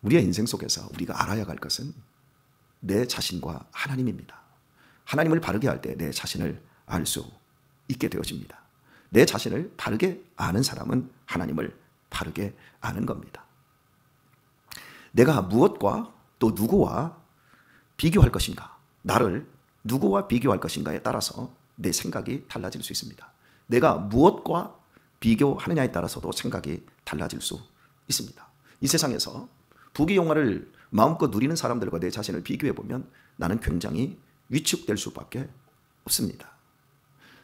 우리의 인생 속에서 우리가 알아야 할 것은 내 자신과 하나님입니다. 하나님을 바르게 할 때 내 자신을 알 수 있게 되어집니다. 내 자신을 바르게 아는 사람은 하나님을 바르게 아는 겁니다. 내가 무엇과 또 누구와 비교할 것인가, 나를 누구와 비교할 것인가에 따라서 내 생각이 달라질 수 있습니다. 내가 무엇과 비교하느냐에 따라서도 생각이 달라질 수 있습니다. 이 세상에서 부귀영화를 마음껏 누리는 사람들과 내 자신을 비교해보면 나는 굉장히 위축될 수밖에 없습니다.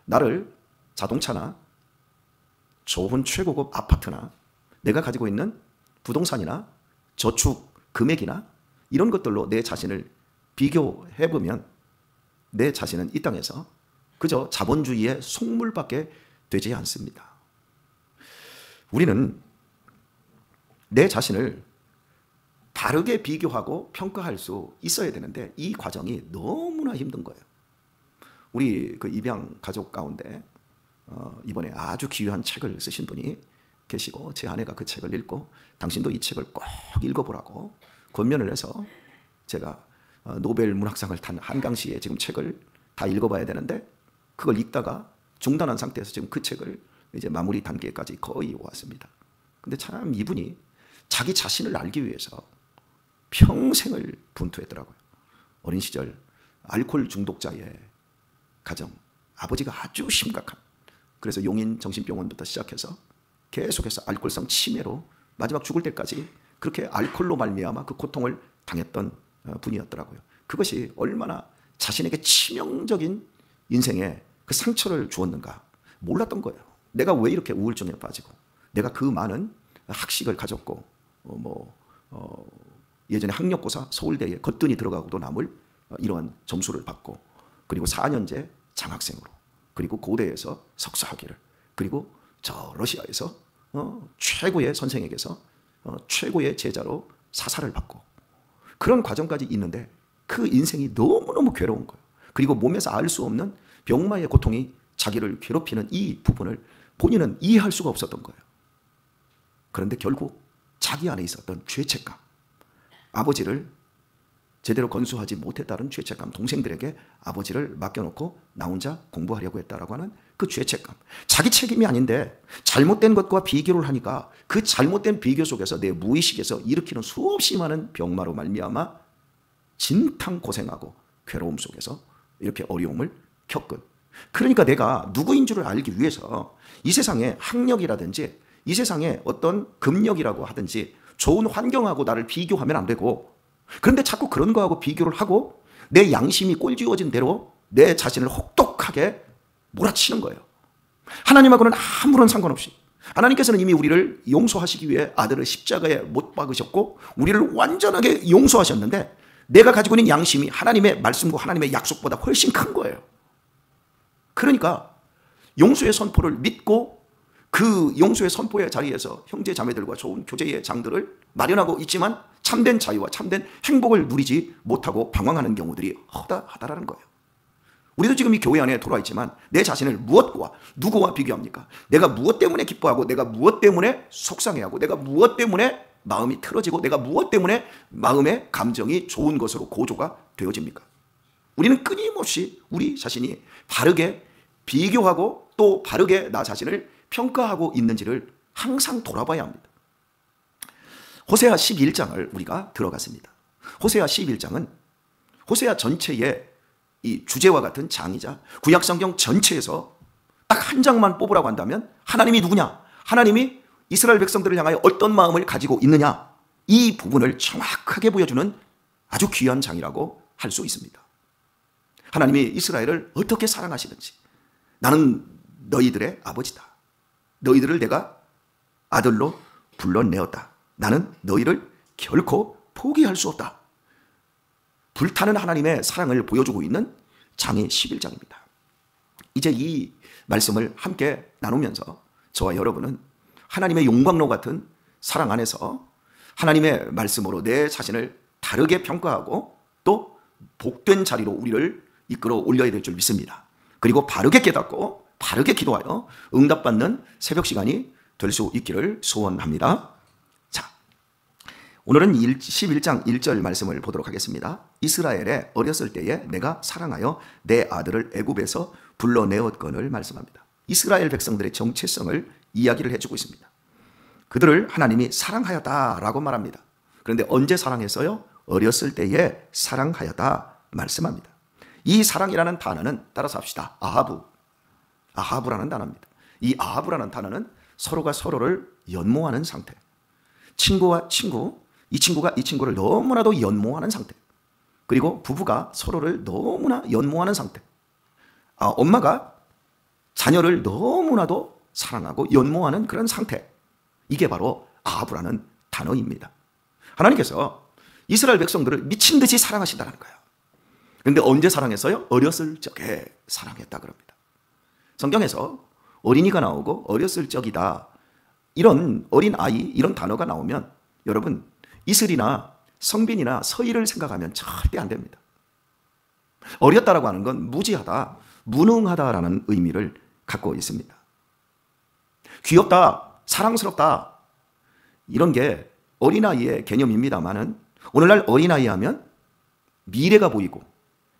나를 자동차나 좋은 최고급 아파트나 내가 가지고 있는 부동산이나 저축 금액이나 이런 것들로 내 자신을 비교해보면 내 자신은 이 땅에서 그저 자본주의의 속물밖에 되지 않습니다. 우리는 내 자신을 다르게 비교하고 평가할 수 있어야 되는데 이 과정이 너무나 힘든 거예요. 우리 그 입양 가족 가운데 이번에 아주 귀한 책을 쓰신 분이 계시고 제 아내가 그 책을 읽고 당신도 이 책을 꼭 읽어보라고 권면을 해서 제가 노벨 문학상을 탄 한강시의 지금 책을 다 읽어봐야 되는데 그걸 읽다가 중단한 상태에서 지금 그 책을 이제 마무리 단계까지 거의 왔습니다. 근데 참 이분이 자기 자신을 알기 위해서 평생을 분투했더라고요. 어린 시절 알코올 중독자의 가정, 아버지가 아주 심각한, 그래서 용인 정신병원부터 시작해서 계속해서 알코올성 치매로 마지막 죽을 때까지 그렇게 알코올로 말미암아 그 고통을 당했던 분이었더라고요. 그것이 얼마나 자신에게 치명적인 인생에 그 상처를 주었는가 몰랐던 거예요. 내가 왜 이렇게 우울증에 빠지고 내가 그 많은 학식을 가졌고 예전에 학력고사 서울대에 거뜬히 들어가고도 남을 이러한 점수를 받고 그리고 4년제 장학생으로 그리고 고대에서 석사학위를 그리고 저 러시아에서 최고의 선생에게서 최고의 제자로 사사를 받고 그런 과정까지 있는데 그 인생이 너무너무 괴로운 거예요. 그리고 몸에서 알 수 없는 병마의 고통이 자기를 괴롭히는 이 부분을 본인은 이해할 수가 없었던 거예요. 그런데 결국 자기 안에 있었던 죄책감, 아버지를 제대로 건수하지 못했다는 죄책감, 동생들에게 아버지를 맡겨놓고 나 혼자 공부하려고 했다라고 하는 그 죄책감, 자기 책임이 아닌데 잘못된 것과 비교를 하니까 그 잘못된 비교 속에서 내 무의식에서 일으키는 수없이 많은 병마로 말미암아 진탕 고생하고 괴로움 속에서 이렇게 어려움을 겪은, 그러니까 내가 누구인 줄을 알기 위해서 이 세상에 학력이라든지 이 세상에 어떤 금력이라고 하든지 좋은 환경하고 나를 비교하면 안 되고, 그런데 자꾸 그런 거하고 비교를 하고 내 양심이 꼴쥐어진 대로 내 자신을 혹독하게 몰아치는 거예요. 하나님하고는 아무런 상관없이 하나님께서는 이미 우리를 용서하시기 위해 아들을 십자가에 못 박으셨고 우리를 완전하게 용서하셨는데 내가 가지고 있는 양심이 하나님의 말씀과 하나님의 약속보다 훨씬 큰 거예요. 그러니까 용서의 선포를 믿고 그 용서의 선포의 자리에서 형제 자매들과 좋은 교제의 장들을 마련하고 있지만 참된 자유와 참된 행복을 누리지 못하고 방황하는 경우들이 허다하다라는 거예요. 우리도 지금 이 교회 안에 돌아와 있지만 내 자신을 무엇과 누구와 비교합니까? 내가 무엇 때문에 기뻐하고 내가 무엇 때문에 속상해하고 내가 무엇 때문에 마음이 틀어지고 내가 무엇 때문에 마음의 감정이 좋은 것으로 고조가 되어집니까? 우리는 끊임없이 우리 자신이 바르게 비교하고 또 바르게 나 자신을 평가하고 있는지를 항상 돌아봐야 합니다. 호세아 11장을 우리가 들어갔습니다. 호세아 11장은 호세아 전체의 이 주제와 같은 장이자 구약성경 전체에서 딱 한 장만 뽑으라고 한다면 하나님이 누구냐? 하나님이 이스라엘 백성들을 향하여 어떤 마음을 가지고 있느냐? 이 부분을 정확하게 보여주는 아주 귀한 장이라고 할 수 있습니다. 하나님이 이스라엘을 어떻게 사랑하시는지, 나는 너희들의 아버지다. 너희들을 내가 아들로 불러내었다. 나는 너희를 결코 포기할 수 없다. 불타는 하나님의 사랑을 보여주고 있는 장의 11장입니다. 이제 이 말씀을 함께 나누면서 저와 여러분은 하나님의 용광로 같은 사랑 안에서 하나님의 말씀으로 내 자신을 다르게 평가하고 또 복된 자리로 우리를 이끌어 올려야 될 줄 믿습니다. 그리고 바르게 깨닫고 바르게 기도하여 응답받는 새벽 시간이 될 수 있기를 소원합니다. 자, 오늘은 11장 1절 말씀을 보도록 하겠습니다. 이스라엘에 어렸을 때에 내가 사랑하여 내 아들을 애굽에서 불러내었건을 말씀합니다. 이스라엘 백성들의 정체성을 이야기를 해주고 있습니다. 그들을 하나님이 사랑하였다라고 말합니다. 그런데 언제 사랑했어요? 어렸을 때에 사랑하였다 말씀합니다. 이 사랑이라는 단어는 따라서 합시다. 아하브라는 단어입니다. 이 아하브라는 단어는 서로가 서로를 연모하는 상태. 친구와 친구, 이 친구가 이 친구를 너무나도 연모하는 상태. 그리고 부부가 서로를 너무나 연모하는 상태. 엄마가 자녀를 너무나도 사랑하고 연모하는 그런 상태. 이게 바로 아하브라는 단어입니다. 하나님께서 이스라엘 백성들을 미친 듯이 사랑하신다는 거예요. 그런데 언제 사랑했어요? 어렸을 적에 사랑했다 그럽니다. 성경에서 어린이가 나오고 어렸을 적이다. 이런 어린 아이, 이런 단어가 나오면 여러분 이슬이나 성빈이나 서희를 생각하면 절대 안 됩니다. 어렸다라고 하는 건 무지하다, 무능하다라는 의미를 갖고 있습니다. 귀엽다, 사랑스럽다 이런 게 어린아이의 개념입니다만은 오늘날 어린아이 하면 미래가 보이고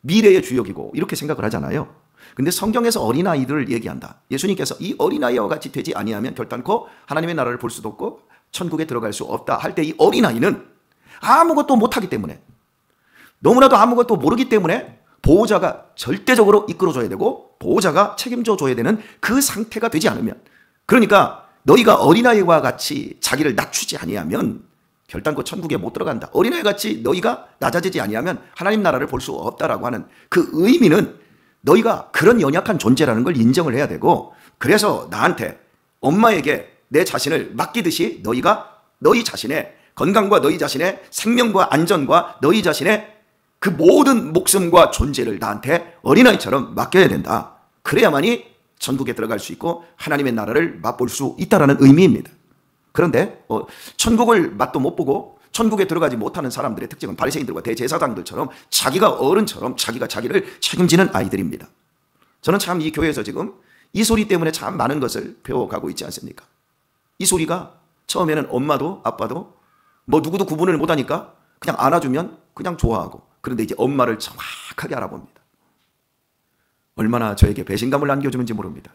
미래의 주역이고 이렇게 생각을 하잖아요. 근데 성경에서 어린아이들을 얘기한다. 예수님께서 이 어린아이와 같이 되지 아니하면 결단코 하나님의 나라를 볼 수도 없고 천국에 들어갈 수 없다 할 때 이 어린아이는 아무것도 못하기 때문에 너무나도 아무것도 모르기 때문에 보호자가 절대적으로 이끌어줘야 되고 보호자가 책임져 줘야 되는 그 상태가 되지 않으면, 그러니까 너희가 어린아이와 같이 자기를 낮추지 아니하면 결단코 천국에 못 들어간다. 어린아이 같이 너희가 낮아지지 아니하면 하나님 나라를 볼 수 없다라고 하는 그 의미는 너희가 그런 연약한 존재라는 걸 인정을 해야 되고, 그래서 나한테 엄마에게 내 자신을 맡기듯이 너희가 너희 자신의 건강과 너희 자신의 생명과 안전과 너희 자신의 그 모든 목숨과 존재를 나한테 어린아이처럼 맡겨야 된다. 그래야만이 천국에 들어갈 수 있고 하나님의 나라를 맛볼 수 있다라는 의미입니다. 그런데 천국을 맛도 못 보고 천국에 들어가지 못하는 사람들의 특징은 바리새인들과 대제사장들처럼 자기가 어른처럼 자기가 자기를 책임지는 아이들입니다. 저는 참 이 교회에서 지금 이 소리 때문에 참 많은 것을 배워가고 있지 않습니까? 이 소리가 처음에는 엄마도 아빠도 뭐 누구도 구분을 못하니까 그냥 안아주면 그냥 좋아하고, 그런데 이제 엄마를 정확하게 알아봅니다. 얼마나 저에게 배신감을 안겨주는지 모릅니다.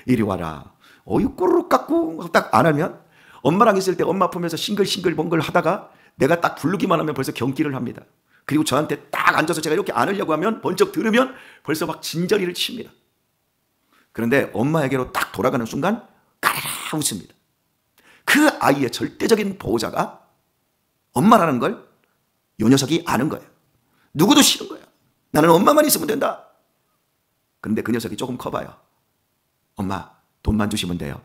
이리 와라. 꼬르륵 깎고 딱 안으면 엄마랑 있을 때 엄마 품에서 싱글싱글벙글 하다가 내가 딱 부르기만 하면 벌써 경기를 합니다. 그리고 저한테 딱 앉아서 제가 이렇게 안으려고 하면 번쩍 들으면 벌써 막 진저리를 칩니다. 그런데 엄마에게로 딱 돌아가는 순간 까르르 웃습니다. 그 아이의 절대적인 보호자가 엄마라는 걸 이 녀석이 아는 거예요. 누구도 싫은 거예요. 나는 엄마만 있으면 된다. 그런데 그 녀석이 조금 커봐요. 엄마 돈만 주시면 돼요.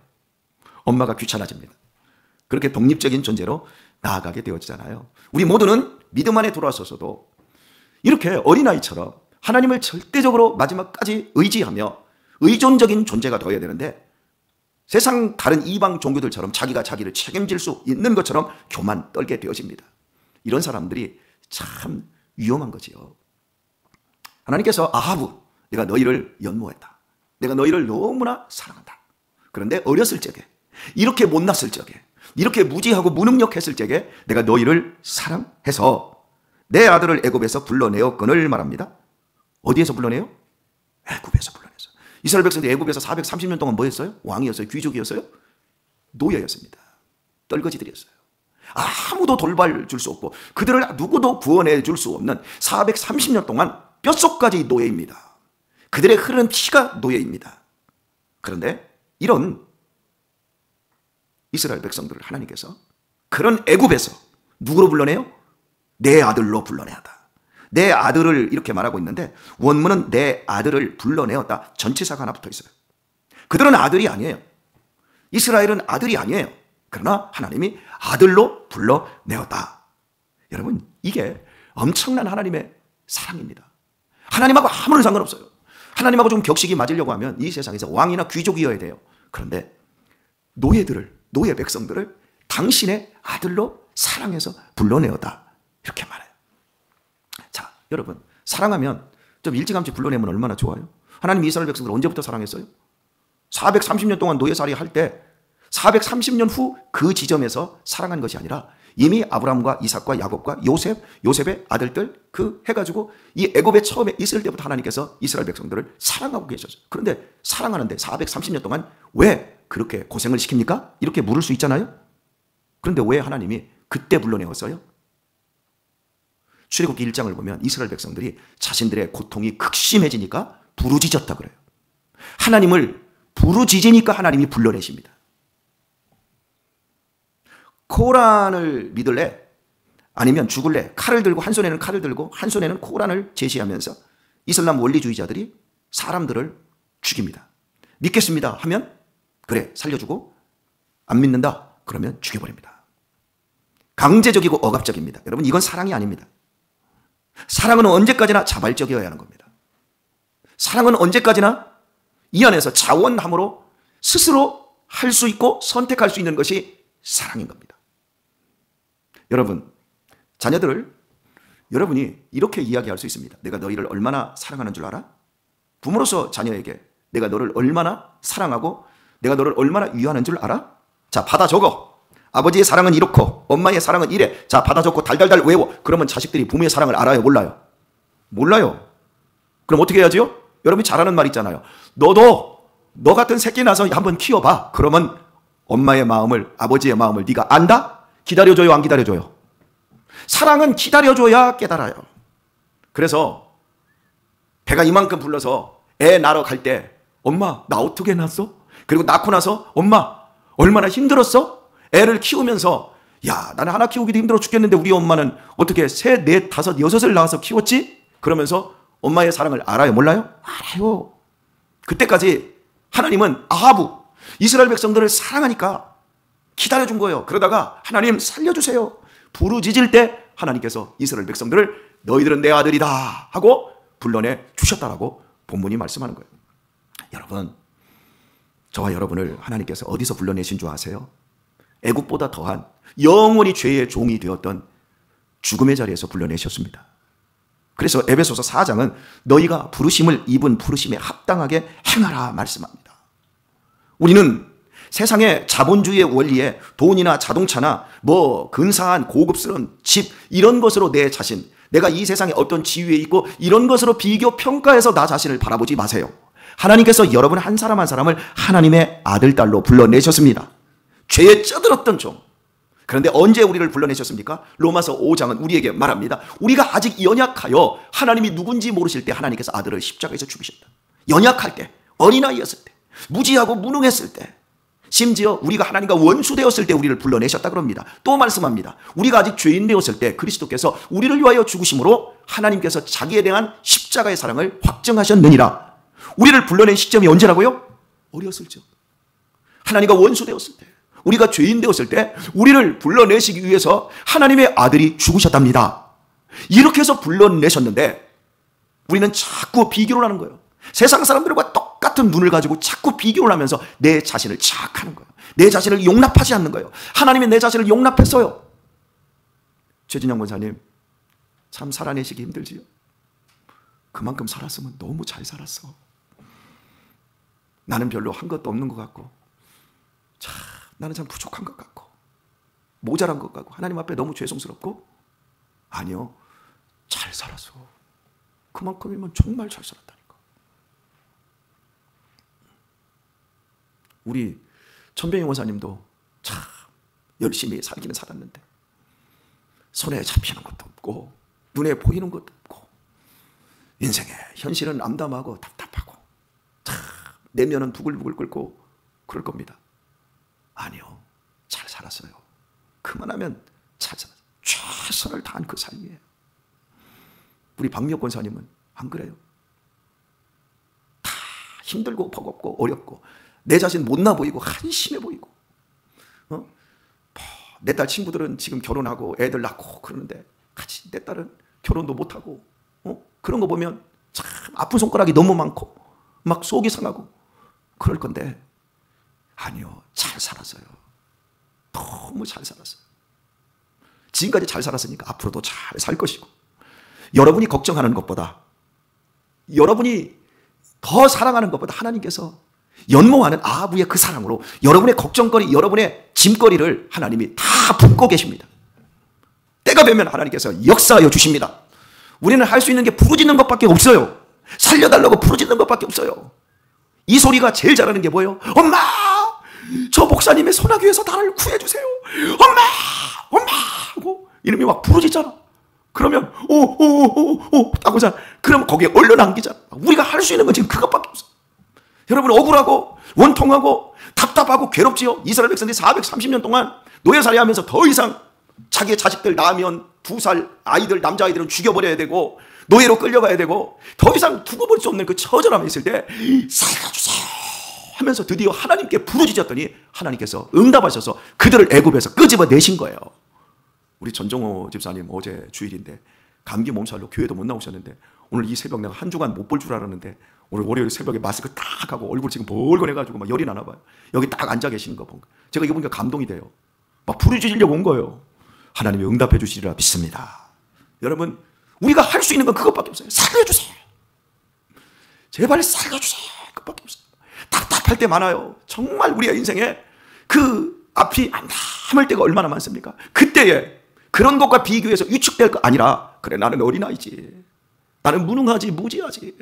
엄마가 귀찮아집니다. 그렇게 독립적인 존재로 나아가게 되어지잖아요. 우리 모두는 믿음 안에 돌아서서도 이렇게 어린아이처럼 하나님을 절대적으로 마지막까지 의지하며 의존적인 존재가 되어야 되는데, 세상 다른 이방 종교들처럼 자기가 자기를 책임질 수 있는 것처럼 교만 떨게 되어집니다. 이런 사람들이 참 위험한 거지요. 하나님께서 아하브, 내가 너희를 연모했다. 내가 너희를 너무나 사랑한다. 그런데 어렸을 적에, 이렇게 못났을 적에, 이렇게 무지하고 무능력했을 적에 내가 너희를 사랑해서 내 아들을 애굽에서 불러내었거늘 말합니다. 어디에서 불러내요? 애굽에서 불러내서. 이스라엘 백성들이 애굽에서 430년 동안 뭐 했어요? 왕이었어요? 귀족이었어요? 노예였습니다. 떨거지들이었어요. 아무도 돌발 줄 수 없고 그들을 누구도 구원해 줄 수 없는 430년 동안 뼛속까지 노예입니다. 그들의 흐르는 피가 노예입니다. 그런데 이런 이스라엘 백성들을 하나님께서 그런 애굽에서 누구로 불러내요? 내 아들로 불러내었다. 내 아들을 이렇게 말하고 있는데 원문은 내 아들을 불러내었다. 전치사가 하나 붙어 있어요. 그들은 아들이 아니에요. 이스라엘은 아들이 아니에요. 그러나 하나님이 아들로 불러내었다. 여러분, 이게 엄청난 하나님의 사랑입니다. 하나님하고 아무런 상관없어요. 하나님하고 좀 격식이 맞으려고 하면 이 세상에서 왕이나 귀족이어야 돼요. 그런데 노예 백성들을 당신의 아들로 사랑해서 불러내었다. 이렇게 말해요. 자, 여러분, 사랑하면 좀 일찌감치 불러내면 얼마나 좋아요? 하나님 이스라엘 백성들 언제부터 사랑했어요? 430년 동안 노예살이 할 때 430년 후 그 지점에서 사랑한 것이 아니라 이미 아브라함과 이삭과 야곱과 요셉의 아들들 해가지고 이 애굽에 처음에 있을 때부터 하나님께서 이스라엘 백성들을 사랑하고 계셨어요. 그런데 사랑하는데 430년 동안 왜 그렇게 고생을 시킵니까? 이렇게 물을 수 있잖아요. 그런데 왜 하나님이 그때 불러내었어요? 출애굽기 1장을 보면 이스라엘 백성들이 자신들의 고통이 극심해지니까 부르짖었다 그래요. 하나님을 부르짖으니까 하나님이 불러내십니다. 코란을 믿을래? 아니면 죽을래? 칼을 들고, 한 손에는 칼을 들고 한 손에는 코란을 제시하면서 이슬람 원리주의자들이 사람들을 죽입니다. 믿겠습니다 하면 그래 살려주고, 안 믿는다 그러면 죽여버립니다. 강제적이고 억압적입니다. 여러분, 이건 사랑이 아닙니다. 사랑은 언제까지나 자발적이어야 하는 겁니다. 사랑은 언제까지나 이 안에서 자원함으로 스스로 할 수 있고 선택할 수 있는 것이 사랑인 겁니다. 여러분, 자녀들을 여러분이 이렇게 이야기할 수 있습니다. 내가 너희를 얼마나 사랑하는 줄 알아? 부모로서 자녀에게 내가 너를 얼마나 사랑하고 내가 너를 얼마나 위하는 줄 알아? 자, 받아 적어. 아버지의 사랑은 이렇고 엄마의 사랑은 이래. 자, 받아 적고 달달달 외워. 그러면 자식들이 부모의 사랑을 알아요? 몰라요? 몰라요. 그럼 어떻게 해야지요? 여러분이 잘하는 말 있잖아요. 너도 너 같은 새끼 낳아서 한번 키워봐. 그러면 엄마의 마음을, 아버지의 마음을 네가 안다? 기다려줘요? 안 기다려줘요? 사랑은 기다려줘야 깨달아요. 그래서 배가 이만큼 불러서 애 낳으러 갈 때 엄마 나 어떻게 낳았어? 그리고 낳고 나서 엄마 얼마나 힘들었어? 애를 키우면서 야, 나는 하나 키우기도 힘들어 죽겠는데 우리 엄마는 어떻게 셋, 넷, 다섯, 여섯을 낳아서 키웠지? 그러면서 엄마의 사랑을 알아요? 몰라요? 알아요. 그때까지 하나님은 아하부 이스라엘 백성들을 사랑하니까 기다려준 거예요. 그러다가 하나님 살려주세요 부르짖을 때 하나님께서 이스라엘 백성들을 너희들은 내 아들이다 하고 불러내 주셨다라고 본문이 말씀하는 거예요. 여러분, 저와 여러분을 하나님께서 어디서 불러내신 줄 아세요? 애굽보다 더한 영원히 죄의 종이 되었던 죽음의 자리에서 불러내셨습니다. 그래서 에베소서 4장은 너희가 부르심을 입은 부르심에 합당하게 행하라 말씀합니다. 우리는 세상의 자본주의의 원리에 돈이나 자동차나 뭐 근사한 고급스러운 집 이런 것으로 내 자신, 내가 이 세상에 어떤 지위에 있고 이런 것으로 비교 평가해서 나 자신을 바라보지 마세요. 하나님께서 여러분 한 사람 한 사람을 하나님의 아들, 딸로 불러내셨습니다. 죄에 쩌들었던 종. 그런데 언제 우리를 불러내셨습니까? 로마서 5장은 우리에게 말합니다. 우리가 아직 연약하여 하나님이 누군지 모르실 때 하나님께서 아들을 십자가에서 죽이셨다. 연약할 때, 어린아이였을 때, 무지하고 무능했을 때, 심지어 우리가 하나님과 원수되었을 때 우리를 불러내셨다 그럽니다. 또 말씀합니다. 우리가 아직 죄인 되었을 때 그리스도께서 우리를 위하여 죽으심으로 하나님께서 자기에 대한 십자가의 사랑을 확증하셨느니라. 우리를 불러낸 시점이 언제라고요? 어렸을 적. 하나님과 원수되었을 때, 우리가 죄인 되었을 때 우리를 불러내시기 위해서 하나님의 아들이 죽으셨답니다. 이렇게 해서 불러내셨는데 우리는 자꾸 비교를 하는 거예요. 세상 사람들과 똑같은 눈을 가지고 자꾸 비교를 하면서 내 자신을 자학하는 거예요. 내 자신을 용납하지 않는 거예요. 하나님이 내 자신을 용납했어요. 최진영 권사님, 참 살아내시기 힘들지요? 그만큼 살았으면 너무 잘 살았어. 나는 별로 한 것도 없는 것 같고, 나는 참 부족한 것 같고, 모자란 것 같고, 하나님 앞에 너무 죄송스럽고. 아니요, 잘 살았어. 그만큼이면 정말 잘 살았다니까. 우리 천병희 원사님도 참 열심히 살기는 살았는데 손에 잡히는 것도 없고 눈에 보이는 것도 없고 인생의 현실은 암담하고 답답하고 참 내면은 부글부글 끓고 그럴 겁니다. 아니요, 잘 살았어요. 그만하면 잘 살았어요. 최선을 다한 그 삶이에요. 우리 박미옥 권사님은 안 그래요. 다 힘들고 버겁고 어렵고 내 자신 못나 보이고 한심해 보이고, 내 딸 친구들은 지금 결혼하고 애들 낳고 그러는데 같이 내 딸은 결혼도 못하고, 그런 거 보면 참 아픈 손가락이 너무 많고 막 속이 상하고 그럴 건데, 아니요, 잘 살았어요. 너무 잘 살았어요. 지금까지 잘 살았으니까 앞으로도 잘 살 것이고, 여러분이 걱정하는 것보다, 여러분이 더 사랑하는 것보다 하나님께서 연모하는 아부의 그 사랑으로 여러분의 걱정거리, 여러분의 짐거리를 하나님이 다 품고 계십니다. 때가 되면 하나님께서 역사하여 주십니다. 우리는 할 수 있는 게 부르짖는 것밖에 없어요. 살려달라고 부르짖는 것밖에 없어요. 이 소리가 제일 잘하는 게 뭐예요? 엄마! 저 목사님의 소나기에서 나를 구해주세요. 엄마! 엄마! 하고 이놈이 막 부르짖잖아. 그러면 오오오오 하고자 그러면 거기에 얼른 안기잖아. 우리가 할 수 있는 건 지금 그것밖에 없어. 여러분 억울하고 원통하고 답답하고 괴롭지요. 이스라엘 백성들이 430년 동안 노예살이하면서 더 이상 자기의 자식들 낳으면 2살 아이들 남자아이들은 죽여버려야 되고 노예로 끌려가야 되고 더 이상 두고 볼 수 없는 그 처절함에 있을 때 살려주세요 하면서 드디어 하나님께 부르짖었더니 하나님께서 응답하셔서 그들을 애굽에서 끄집어내신 거예요. 우리 전정호 집사님 어제 주일인데 감기 몸살로 교회도 못 나오셨는데 오늘 이 새벽 내가 한 주간 못 볼 줄 알았는데 오늘 월요일 새벽에 마스크 딱 하고 얼굴 지금 벌건해가지고 막 열이 나나 봐요. 여기 딱 앉아 계시는 거 보니까 제가 이거 보니까 감동이 돼요. 막 부르짖으려고 온 거예요. 하나님이 응답해 주시리라 믿습니다. 여러분 우리가 할 수 있는 건 그것밖에 없어요. 살려주세요. 제발 살려주세요. 그것밖에 없어요. 답답할 때 많아요. 정말 우리의 인생에 그 앞이 안 남을 때가 얼마나 많습니까? 그때에 그런 것과 비교해서 위축될 거 아니라 그래 나는 어린아이지. 나는 무능하지 무지하지.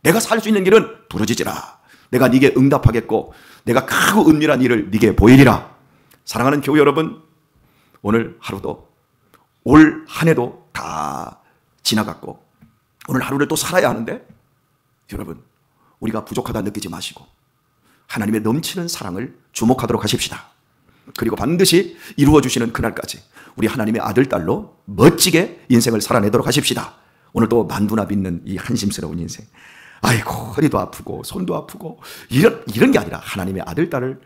내가 살 수 있는 길은 부르짖으라. 내가 네게 응답하겠고 내가 크고 은밀한 일을 네게 보이리라. 사랑하는 교회 여러분 오늘 하루도 올 한 해도 다 지나갔고 오늘 하루를 또 살아야 하는데 여러분 우리가 부족하다 느끼지 마시고 하나님의 넘치는 사랑을 주목하도록 하십시다. 그리고 반드시 이루어주시는 그날까지 우리 하나님의 아들, 딸로 멋지게 인생을 살아내도록 하십시다. 오늘 또 만두나 빚는 이 한심스러운 인생 아이고 허리도 아프고 손도 아프고 이런 게 아니라 하나님의 아들, 딸을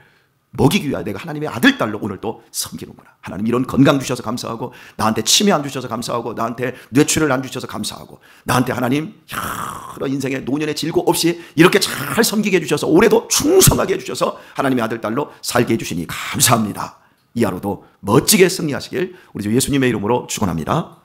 먹이기 위하여 내가 하나님의 아들, 딸로 오늘 또 섬기는구나. 하나님 이런 건강 주셔서 감사하고 나한테 치매 안 주셔서 감사하고 나한테 뇌출혈 안 주셔서 감사하고 나한테 하나님 여러 인생의 노년의 질고 없이 이렇게 잘 섬기게 해주셔서 올해도 충성하게 해주셔서 하나님의 아들, 딸로 살게 해주시니 감사합니다. 이 하루도 멋지게 승리하시길 우리 주 예수님의 이름으로 축원합니다.